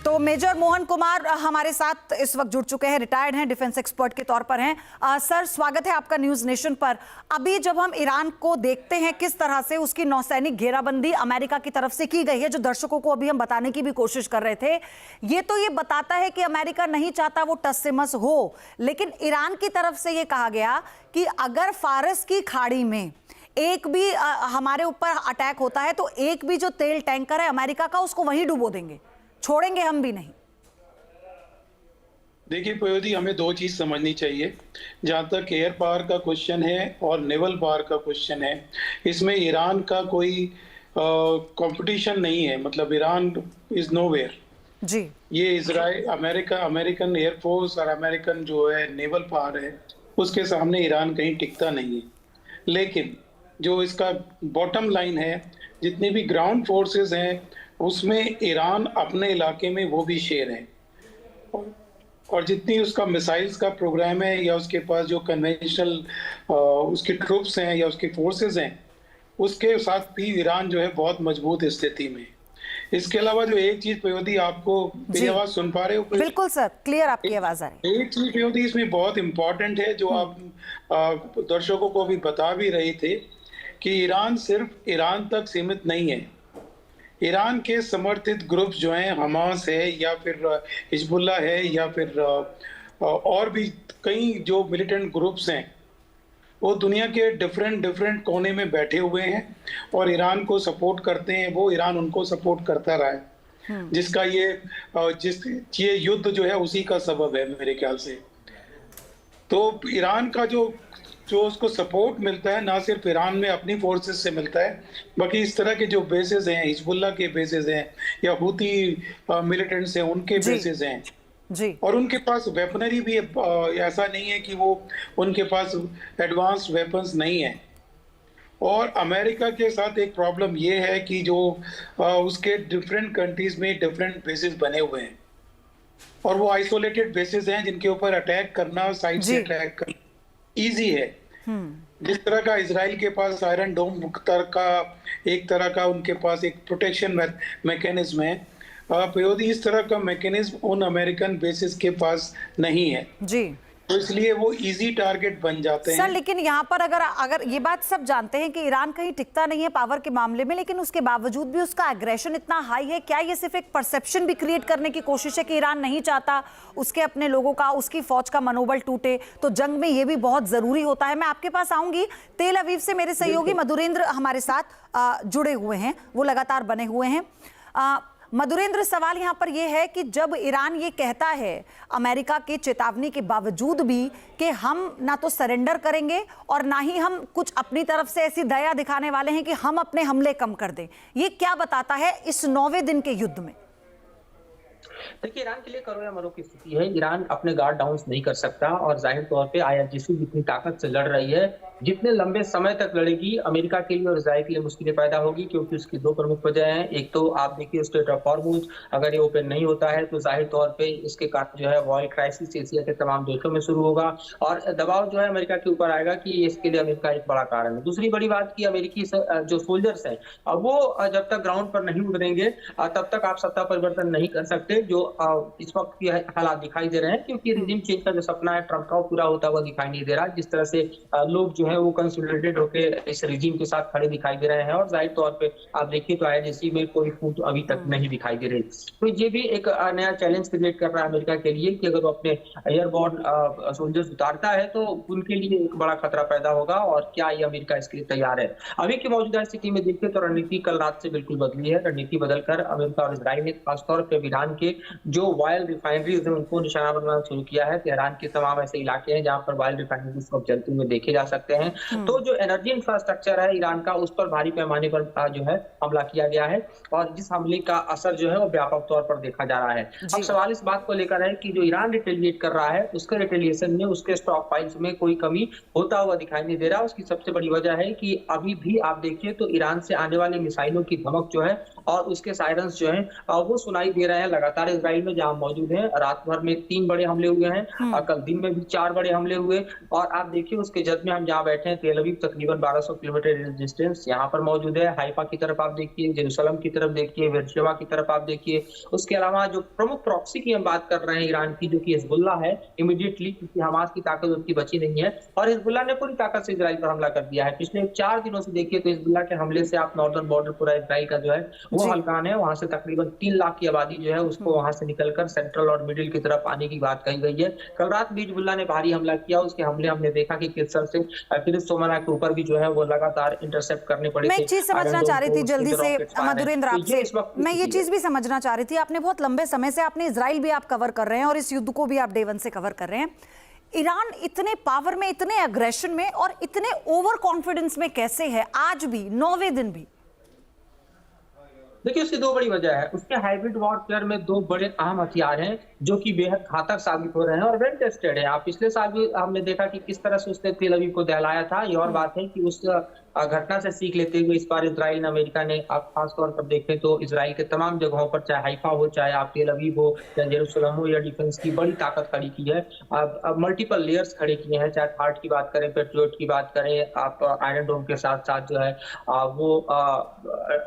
तो मेजर मोहन कुमार हमारे साथ इस वक्त जुड़ चुके हैं, रिटायर्ड हैं, डिफेंस एक्सपर्ट के तौर पर हैं। सर, स्वागत है आपका न्यूज़ नेशन पर। अभी जब हम ईरान को देखते हैं किस तरह से उसकी नौसैनिक घेराबंदी अमेरिका की तरफ से की गई है, जो दर्शकों को अभी हम बताने की भी कोशिश कर रहे थे, ये तो ये बताता है कि अमेरिका नहीं चाहता वो टस से मस हो। लेकिन ईरान की तरफ से ये कहा गया कि अगर फारस की खाड़ी में एक भी हमारे ऊपर अटैक होता है तो एक भी जो तेल टैंकर है अमेरिका का, उसको वहीं डुबो देंगे, छोड़ेंगे हम भी नहीं। देखिए पयोधी, हमें दो चीज समझनी चाहिए। जहां तक एयर पावर का क्वेश्चन है और नेवल पावर का क्वेश्चन है, इसमें ईरान का कोई कंपटीशन नहीं है। मतलब ईरान इज नोवेयर जी। ये इजराइल, अमेरिकन एयरफोर्स और अमेरिकन जो है नेवल पावर है, उसके सामने ईरान कहीं टिकता नहीं है। लेकिन जो इसका बॉटम लाइन है, जितनी भी ग्राउंड फोर्सेस हैं उसमें ईरान अपने इलाके में वो भी शेर है, और जितनी उसका मिसाइल्स का प्रोग्राम है या उसके पास जो कन्वेंशनल उसके ट्रूप्स हैं या उसके फोर्सेस हैं, उसके साथ भी ईरान जो है बहुत मजबूत स्थिति में। इसके अलावा जो एक चीज पयोधी, आपको मेरी आवाज सुन पा रहे हो? बिल्कुल सर, क्लियर आपकी आवाज आ रही है। एक चीज पयोधी इसमें बहुत इंपॉर्टेंट है, जो आप दर्शकों को भी बता भी रहे थे, कि ईरान सिर्फ ईरान तक सीमित नहीं है। ईरान के समर्थित ग्रुप्स जो हैं, हमास है या फिर हिजबुल्लाह है या फिर और भी कई जो मिलिटेंट ग्रुप्स हैं, वो दुनिया के डिफरेंट कोने में बैठे हुए हैं और ईरान को सपोर्ट करते हैं। वो ईरान उनको सपोर्ट करता रहा है, जिसका ये युद्ध जो है उसी का सबब है मेरे ख्याल से। तो ईरान का जो उसको सपोर्ट मिलता है, ना सिर्फ ईरान में अपनी फोर्सेस से मिलता है, बल्कि इस तरह के जो बेसेस हैं, हिजबुल्लाह के बेसेस हैं या हुती मिलिटेंट्स हैं, उनके बेसेस हैं जी। और उनके पास वेपनरी भी ऐसा नहीं है कि वो उनके पास एडवांस्ड वेपन्स नहीं है। और अमेरिका के साथ एक प्रॉब्लम ये है कि जो उसके डिफरेंट कंट्रीज में डिफरेंट बेसेस बने हुए हैं, और वो आइसोलेटेड बेसेस हैं जिनके ऊपर अटैक करना, साइड से अटैक करना इजी है। जिस तरह का इजराइल के पास आयरन डोम एक तरह का उनके पास एक प्रोटेक्शन मैकेनिज्म है, पयोधी इस तरह का मैकेनिज्म उन अमेरिकन बेसिस के पास नहीं है जी। तो इसलिए वो इजी टारगेट बन जाते हैं। सर, लेकिन यहाँ पर अगर ये बात सब जानते हैं कि ईरान कहीं टिकता नहीं है पावर के मामले में, लेकिन उसके बावजूद भी उसका एग्रेशन इतना हाई है, क्या ये सिर्फ एक परसेप्शन भी क्रिएट करने की कोशिश है कि ईरान नहीं चाहता उसके अपने लोगों का, उसकी फौज का मनोबल टूटे? तो जंग में ये भी बहुत जरूरी होता है। मैं आपके पास आऊंगी। तेल अवीव से मेरे सहयोगी मधुरेंद्र हमारे साथ जुड़े हुए हैं, वो लगातार बने हुए हैं। मधुरेंद्र, सवाल यहाँ पर यह है कि जब ईरान ये कहता है अमेरिका की चेतावनी के बावजूद भी कि हम ना तो सरेंडर करेंगे और ना ही हम कुछ अपनी तरफ से ऐसी दया दिखाने वाले हैं कि हम अपने हमले कम कर दें, ये क्या बताता है इस 9वें दिन के युद्ध में? देखिए, ईरान के लिए करो या मरो की स्थिति है। ईरान अपने गार्ड डाउन नहीं कर सकता और जाहिर तौर पे IRGC जितनी ताकत से लड़ रही है, जितने लंबे समय तक लड़ेगी, अमेरिका के लिए और इजराइल के लिए मुश्किलें पैदा होगी, क्योंकि उसकी दो प्रमुख वजह हैं। एक तो आप देखिए स्ट्रेट ऑफ हॉर्मुज, अगर ये ओपन नहीं होता है तो जाहिर तौर पे इसके कारण जो है ऑयल क्राइसिस एशिया के तमाम देशों में शुरू होगा और दबाव जो है अमेरिका के ऊपर आएगा कि इसके लिए अमेरिका एक बड़ा कारण है। दूसरी बड़ी बात की अमेरिकी जो सोल्जर्स हैं, वो जब तक ग्राउंड पर नहीं उतरेंगे तब तक आप सत्ता परिवर्तन नहीं कर सकते, जो इस वक्त की हालात दिखाई दे रहे हैं। क्योंकि रिजीम चेंज का जो सपना है ट्रंप का, वो पूरा होता हुआ दिखाई नहीं दे रहा। जिस तरह से लोग जो है वो कंसोलिडेटेड होकर इस रिजीम के साथ खड़े दिखाई दे रहे हैं, और जाहिर तौर पे आप देखिए तो IRGC में कोई फूट अभी तक नहीं दिखाई दे रही। तो ये भी एक नया चैलेंज क्रिएट कर रहा है अमेरिका के लिए कि अगर वो अपने एयरबोर्न सोल्जर्स उतारता है तो उनके लिए एक बड़ा खतरा पैदा होगा, और क्या ये अमेरिका इसके लिए तैयार है? अभी की मौजूदा स्थिति में देखिए तो रणनीति कल रात से बिल्कुल बदली है। रणनीति बदलकर अमेरिका और इजराइल ने खासतौर पर ईरान के जो ऑयल रिफाइनरीज हैं उनको निशाना बनाना शुरू किया है। तेहरान के तमाम ऐसे इलाके हैं जहां पर ऑयल रिफाइनरीज को जलते हुए देखे जा सकते हैं। तो जो एनर्जी इंफ्रास्ट्रक्चर है ईरान का, उस पर भारी पैमाने पर जो है हमला किया गया है, और जिस हमले का असर जो है वो व्यापक तौर पर देखा जा रहा है। अब सवाल इस बात को लेकर है कि जो ईरान रिटेलिएट कर रहा है, उसके रिटेलिएशन में उसके स्टॉक पाइल्स में कोई कमी होता हुआ दिखाई नहीं दे रहा। उसकी सबसे बड़ी वजह है कि अभी भी आप देखिए तो ईरान से आने वाले मिसाइलों की धमक जो है और उसके सायरन्स जो हैं वो सुनाई दे रहे हैं लगातार इजराइल में जहां मौजूद हैं। रात भर में 3 बड़े हमले हुए हैं और कल दिन में भी 4 बड़े हमले हुए। और आप देखिए उसके जद में हम जहाँ बैठे हैं तेल अवीव तकरीबन 1200 किलोमीटर डिस्टेंस यहाँ पर मौजूद है। हाइफा की तरफ आप देखिए, जेरूसलम की तरफ देखिए, बेरशेबा की तरफ आप देखिए। उसके अलावा जो प्रमुख प्रॉक्सी की हम बात कर रहे हैं ईरान की, जो कि हिजबुल्लाह है, इमीडिएटली, क्योंकि हमास की ताकत उतनी बची नहीं है और हिजबुल्लाह ने पूरी ताकत से इजराइल पर हमला कर दिया है। पिछले 4 दिनों से देखिए तो हिजबुल्लाह के हमले से आप नॉर्दर्न बॉर्डर पूरा इजराइल का जो है वो हल्कान है। वहां से तकरीबन 3 लाख की आबादी जो है उसको वहां से निकलकर सेंट्रल और मिडिल की तरफ आने की बात कही गई है। कल रात भी हिजबुल्लाह ने भारी हमला किया। उसके हमले हमने देखा कि किस तरह से फिर सोमना के ऊपर भी जो है वो लगातार इंटरसेप्ट करने पड़े थे। मैं एक चीज समझना चाह रही थी जल्दी से मधुरेंद्र आपसे, मैं ये चीज भी समझना चाह रही थी, आपने बहुत लंबे समय से आपने इजराइल भी आप कवर कर रहे हैं और इस युद्ध को भी आप डे 1 से कवर कर रहे हैं। ईरान इतने पावर में, इतने अग्रेशन में और इतने ओवर कॉन्फिडेंस में कैसे है आज भी, 9वें दिन भी? देखिए उसकी 2 बड़ी वजह है। उसके हाइब्रिड वॉरफेयर में 2 बड़े अहम हथियार हैं जो कि बेहद घातक साबित हो रहे हैं और वेल टेस्टेड है। आप पिछले साल भी हमने देखा कि किस तरह से उसने तेल अवीव को दहलाया था। ये और बात है कि उस घटना से सीख लेते हुए इस बार इजराइल ने, अमेरिका ने, आप खासतौर पर देखें तो इजराइल के तमाम जगहों पर, चाहे हाइफा हो, चाहे आप तेल अवीव हो या जेरूसलम हो, या डिफेंस की बड़ी ताकत खड़ी की है। अब मल्टीपल लेयर्स खड़े किए हैं, चाहे थार्ड की बात करें, पेट्रियोट की बात करें, आप आयरन डोम के साथ साथ जो है वो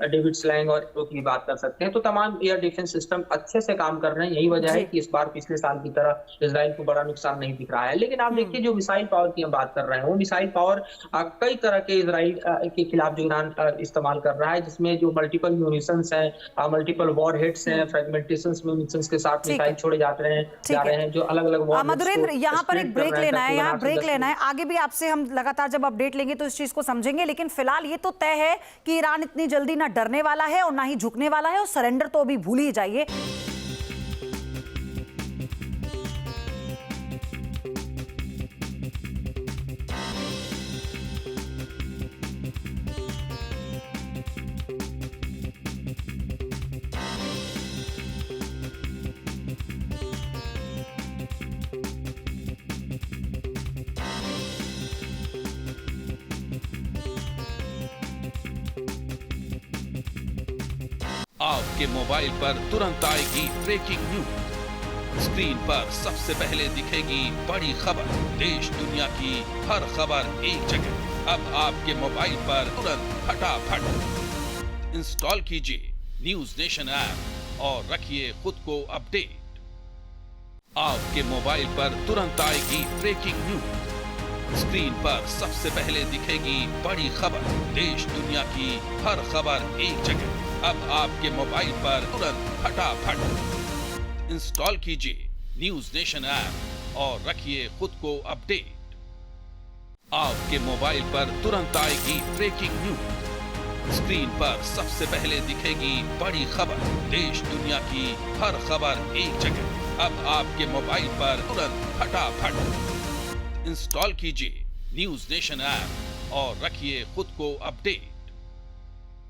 डेविड स्लैंग और की बात कर सकते हैं। तो तमाम एयर डिफेंस सिस्टम अच्छे से काम कर रहे हैं। यही वजह है कि इस बार पिछले साल की तरह इजराइल को बड़ा नुकसान नहीं दिख रहा है। लेकिन आप देखिए जो मिसाइल पावर की हम बात कर रहे हैं, वो मिसाइल पावर कई तरह के इजराइल के खिलाफ जो ईरान इस्तेमाल कर रहा है, जिसमें जो मल्टीपल म्यूनिशंस हैं, मल्टीपल वॉर हेड्स हैं, फ्रेगमेंटेशंस म्यूनिशंस के साथ मिसाइल छोड़े जा रहे हैं जो अलग अलग वॉर। मधुरेंद्र, यहाँ पर एक ब्रेक लेना है, यहाँ ब्रेक लेना है। आगे भी आपसे हम लगातार जब अपडेट लेंगे तो इस चीज को समझेंगे, लेकिन फिलहाल ये तो तय है कि ईरान इतनी जल्दी ना डरने वाला है और ना ही झुकने वाला है और सरेंडर तो अभी भूल ही जाइए। आपके मोबाइल पर तुरंत आएगी ब्रेकिंग न्यूज। स्क्रीन पर सबसे पहले दिखेगी बड़ी खबर। देश दुनिया की हर खबर एक जगह। अब आपके मोबाइल पर तुरंत फटाफट इंस्टॉल कीजिए न्यूज नेशन ऐप और रखिए खुद को अपडेट। आपके मोबाइल पर तुरंत आएगी ब्रेकिंग न्यूज। स्क्रीन पर सबसे पहले दिखेगी बड़ी खबर। देश दुनिया की हर खबर एक जगह। अब आपके मोबाइल पर तुरंत फटाफट इंस्टॉल कीजिए न्यूज नेशन ऐप और रखिए खुद को अपडेट। आपके मोबाइल पर तुरंत आएगी ब्रेकिंग न्यूज। स्क्रीन पर सबसे पहले दिखेगी बड़ी खबर। देश दुनिया की हर खबर एक जगह। अब आपके मोबाइल पर तुरंत फटाफट इंस्टॉल कीजिए न्यूज नेशन ऐप और रखिए खुद को अपडेट।